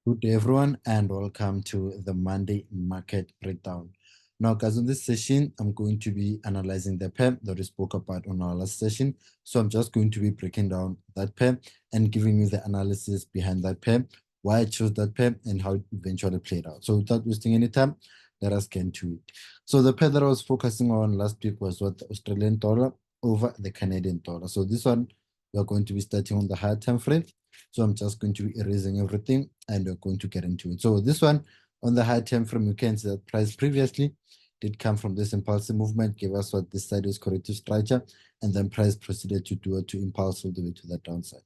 Good day, everyone, and welcome to the Monday Market Breakdown. Now, guys, in this session, I'm going to be analyzing the pair that we spoke about on our last session. So I'm just going to be breaking down that pair and giving you the analysis behind that pair, why I chose that pair, and how it eventually played out. So without wasting any time, let us get into it. So the pair that I was focusing on last week was what the Australian dollar over the Canadian dollar. So this one, we're going to be starting on the higher time frame. So I'm just going to be erasing everything and we're going to get into it. So this one on the high time frame, you can see that price previously did come from this impulsive movement, gave us what this sideways corrective structure, and then price proceeded to do it to impulse all the way to the downside.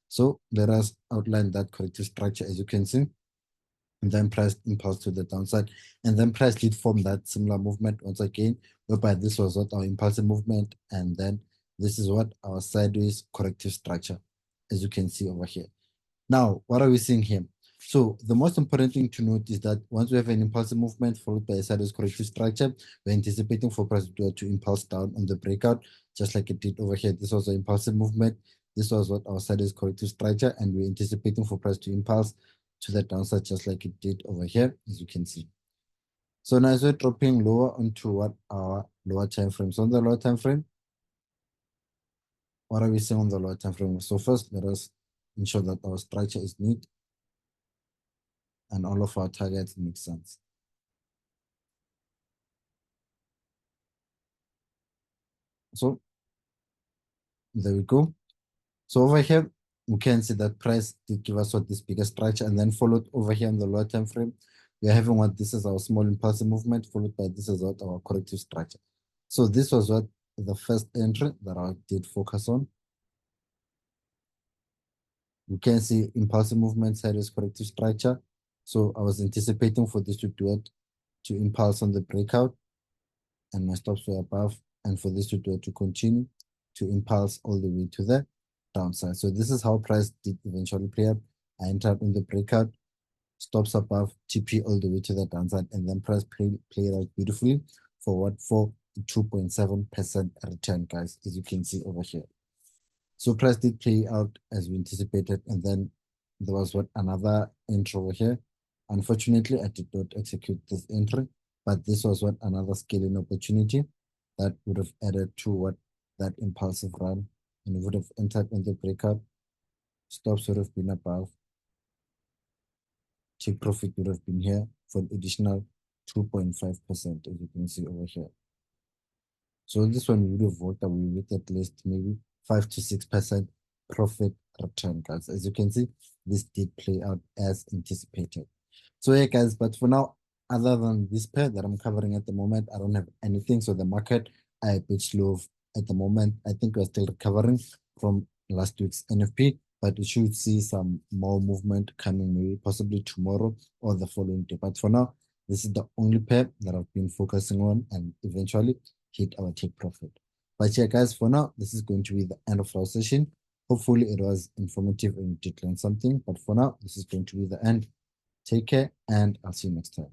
So let us outline that corrective structure as you can see, and then price impulse to the downside, and then price did form that similar movement once again, whereby this was what our impulsive movement, and then this is what our sideways corrective structure, as you can see over here. Now, what are we seeing here? So the most important thing to note is that once we have an impulsive movement followed by a sideways corrective structure, we're anticipating for price to impulse down on the breakout, just like it did over here. This was an impulsive movement. This was what our sideways corrective structure, and we're anticipating for price to impulse to the downside, just like it did over here, as you can see. So now as we're dropping lower onto what our lower time frame. So on the lower time frame, what are we seeing on the lower time frame? So first, let us ensure that our structure is neat and all of our targets make sense. So there we go. So over here, we can see that price did give us what this bigger structure, and then followed over here on the lower time frame. We are having what this is our small impulsive movement, followed by this is what our corrective structure. So this was what the first entry that I did focus on. You can see impulsive movement, sideways corrective structure. So I was anticipating for this to do it to impulse on the breakout, and my stops were above, and for this to do it to continue to impulse all the way to the downside. So this is how price did eventually play up. I entered in the breakout, stops above, TP all the way to the downside, and then price played out beautifully for what? For 2.7% return, guys, as you can see over here. So price did play out as we anticipated, and then there was what another entry over here. Unfortunately, I did not execute this entry, but this was what another scaling opportunity that would have added to what that impulsive run, and would have entered in the breakout. Stops would have been above. Take profit would have been here for an additional 2.5%, as you can see over here. So this one we would have worked away with at least maybe 5 to 6% profit return, guys. As you can see, this did play out as anticipated. So yeah, guys, but for now, other than this pair that I'm covering at the moment, I don't have anything. So the market, I a bit slow at the moment. I think we're still recovering from last week's NFP, but we should see some more movement coming maybe possibly tomorrow or the following day. But for now, this is the only pair that I've been focusing on, and eventually hit our take profit. But yeah, guys, for now, this is going to be the end of our session. Hopefully it was informative and you did learn something. But for now, this is going to be the end. Take care, and I'll see you next time.